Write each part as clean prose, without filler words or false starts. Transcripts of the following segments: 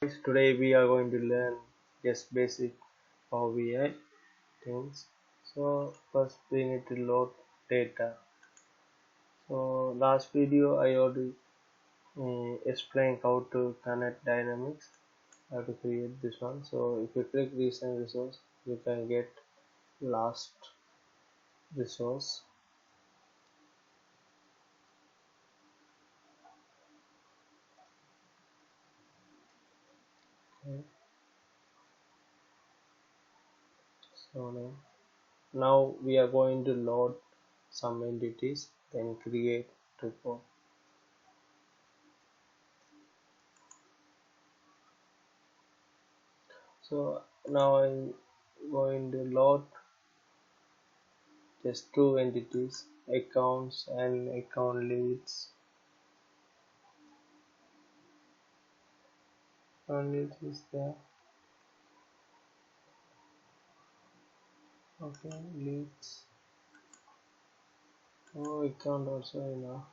guys, today we are going to learn just basic Power BI things. So first we need to load data. So last video I already explained how to connect Dynamics, how to create this one. So if you click recent resource, you can get last resource. Okay. So now we are going to load some entities, then create report. So now I'm going to load just two entities, accounts and account leads. Account leads is there. Okay, leads. Oh, account also enough.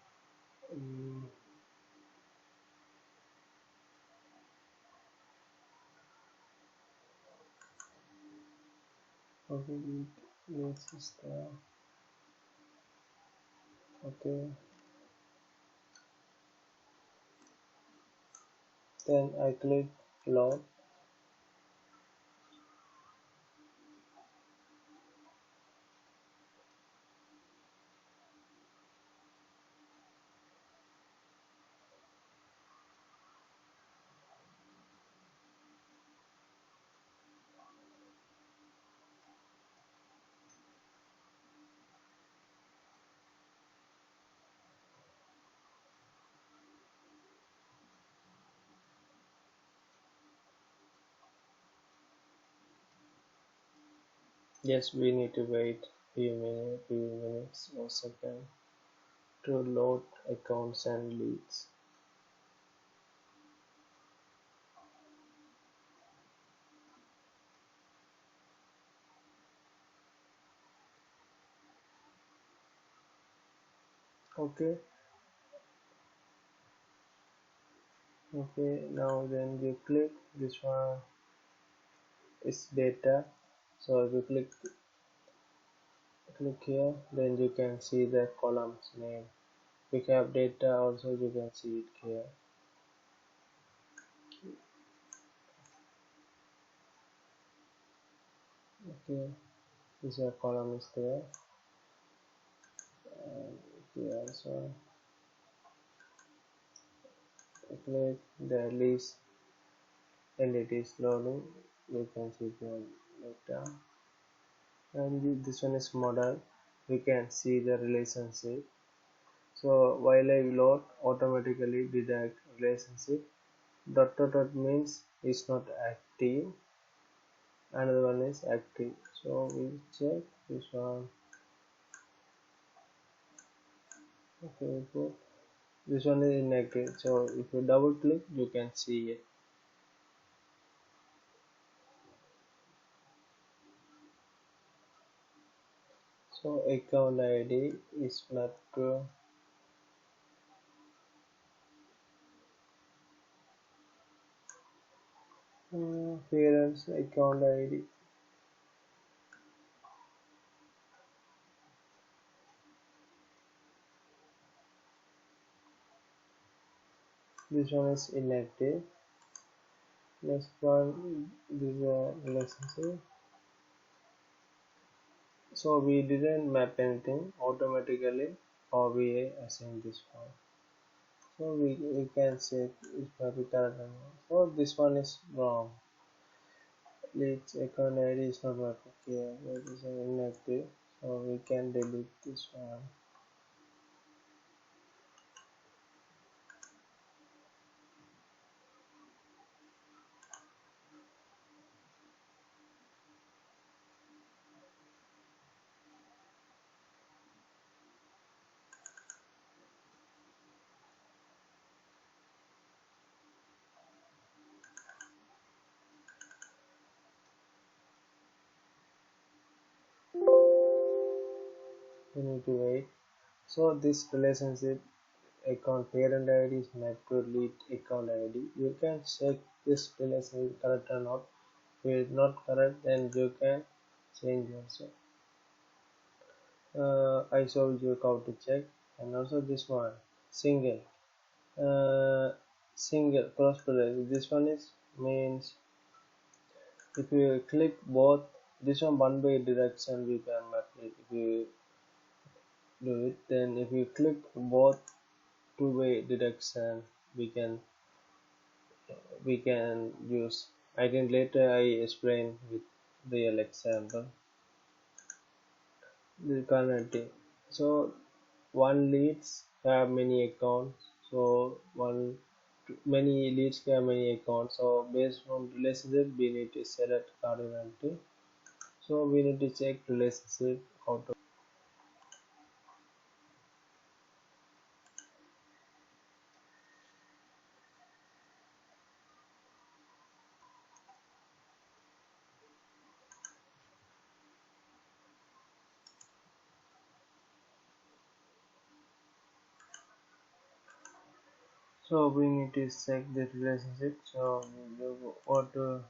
Okay, leads is there. Okay, then I click load. Yes, we need to wait few minutes or second to load accounts and leads. Okay, now then you click this one is data. So if you click here, then you can see the columns name. If you have data also, you can see it here. Okay, this column is there, and here also click the list entities loading. You can see the data, and this one is model. We can see the relationship. So while I load, automatically detect relationship. Dot dot dot means it's not active. Another one is active. So we check this one. Okay, good. This one is inactive. So if you double click, you can see it. So account ID is not true. Parents account ID. This one is inactive. Next one, this is a relationship. So we didn't map anything automatically, or we assign this one. So we can check if we correct or not. So this one is wrong. Leads account ID is not working here. It is inactive. So we can delete this one. We need to wait. So this relationship account parent ID is mapped to lead account ID. You can check this relation is correct or not. If it is not correct, then you can change also. I showed you how to check, and also this one single uh, single cross product. This one is means if you click both, this one way direction we can map it. If you do it, then if you click both two-way direction, we can use. I think later I explain with real example the connecting. So one leads have many accounts. So many leads have many accounts. So based on relationship, we need to select cardinality. So we need to check relationship how to. So we need to check the relationship. So we go to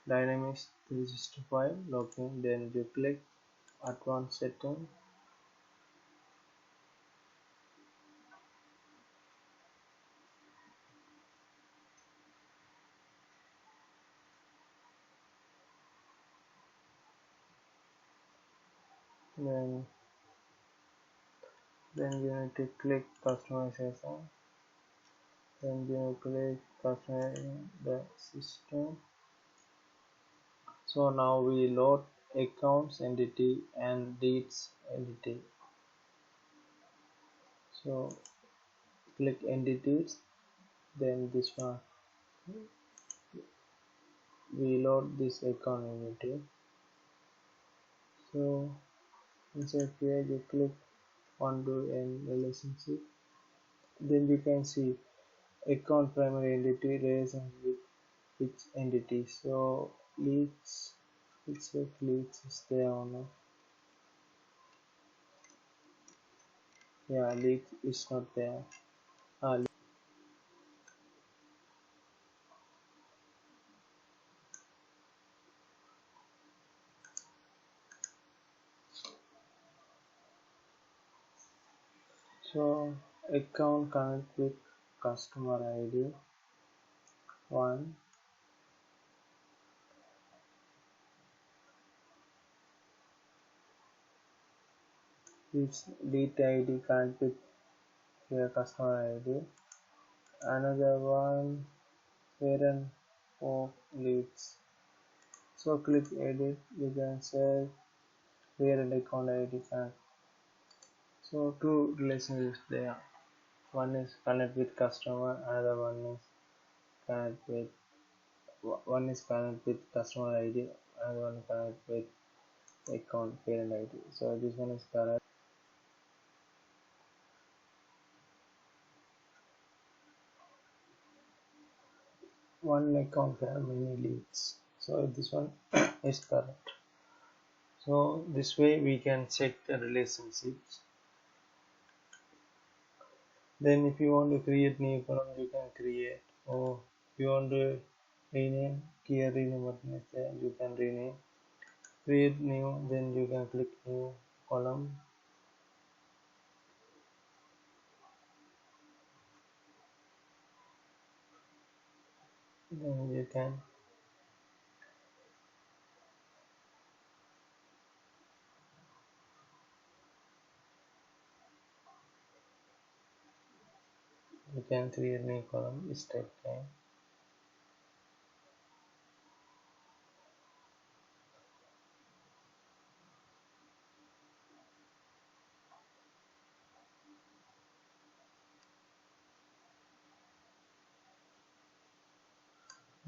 Dynamics 365 login. Then you click Advanced Setting. Then you need to click Customization. Then you click Customize the system. So now we load accounts entity and deeds entity. So click entities, then this one we load this account entity. So inside here you click on to end relationship, then you can see account primary entity relation with which entity. So leads, let's check leads is there or not. Yeah, leads is not there. Ah, so account connect with customer ID 1, which lead ID connect with your customer ID. Another one parent of leads. So click edit, you can say parent account ID connect. So two relationships there. One is connect with customer, another connect with one is connect with customer ID, another one connect with account parent ID. So this one is correct. One account have many leads. So this one is correct. So this way we can check the relationships. Then if you want to create new column, you can create, or if you want to rename, here rename button is there, you can rename, create new, then you can click new column, then you can create new column. It's take time.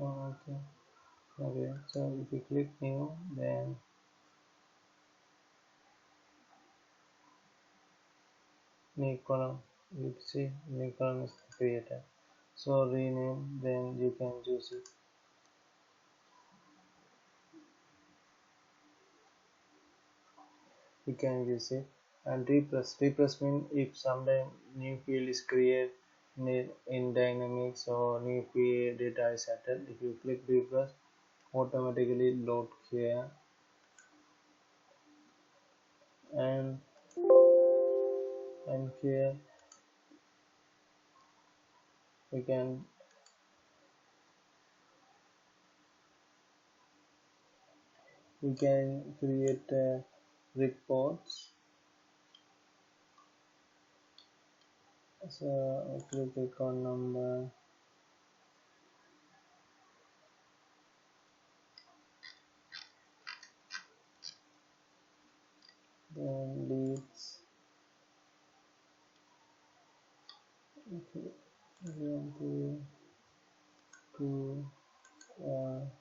Oh, okay, so if you click new, then new column, you see new column is created. So rename, then you can choose it. You can use it. And refresh means if sometime new field is created, in Dynamics or new data is settled. If you click refresh, automatically load here, and here we can create reports. So I click account number, then leads. Okay, 1, 2, 1,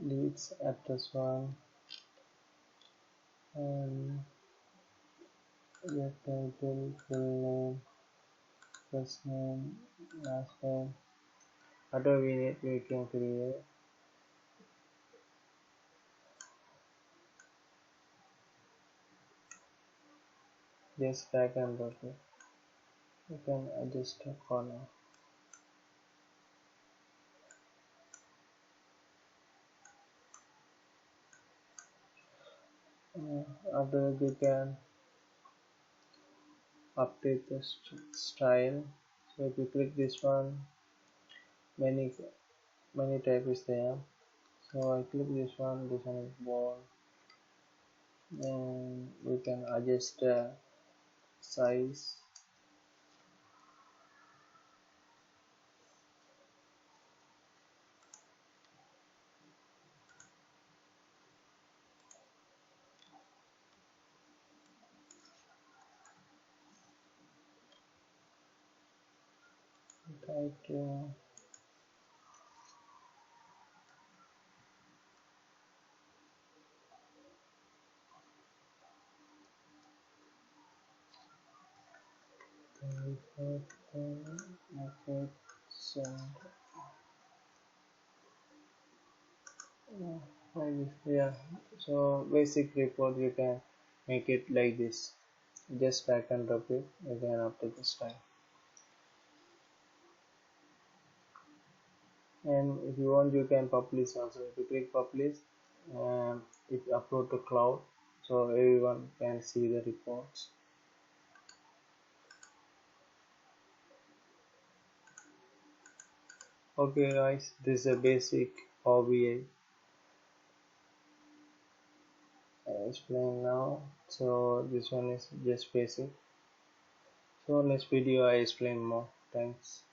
leads address 1, and get title, full name, first name, last name. Whatever we need, we can create. Just drag and drop it. You can adjust the corner. After that, you can update the style. So if you click this one, many type is there. So I click this one is bold, and we can adjust the size. Title, okay, send. Yeah, so basic report you can make it like this. Just drag and drop it again after this time. And if you want, you can publish also. If you click publish, it upload to cloud, so everyone can see the reports. Okay guys, this is a basic OBI I explain now. So this one is just basic. So next video I explain more. Thanks.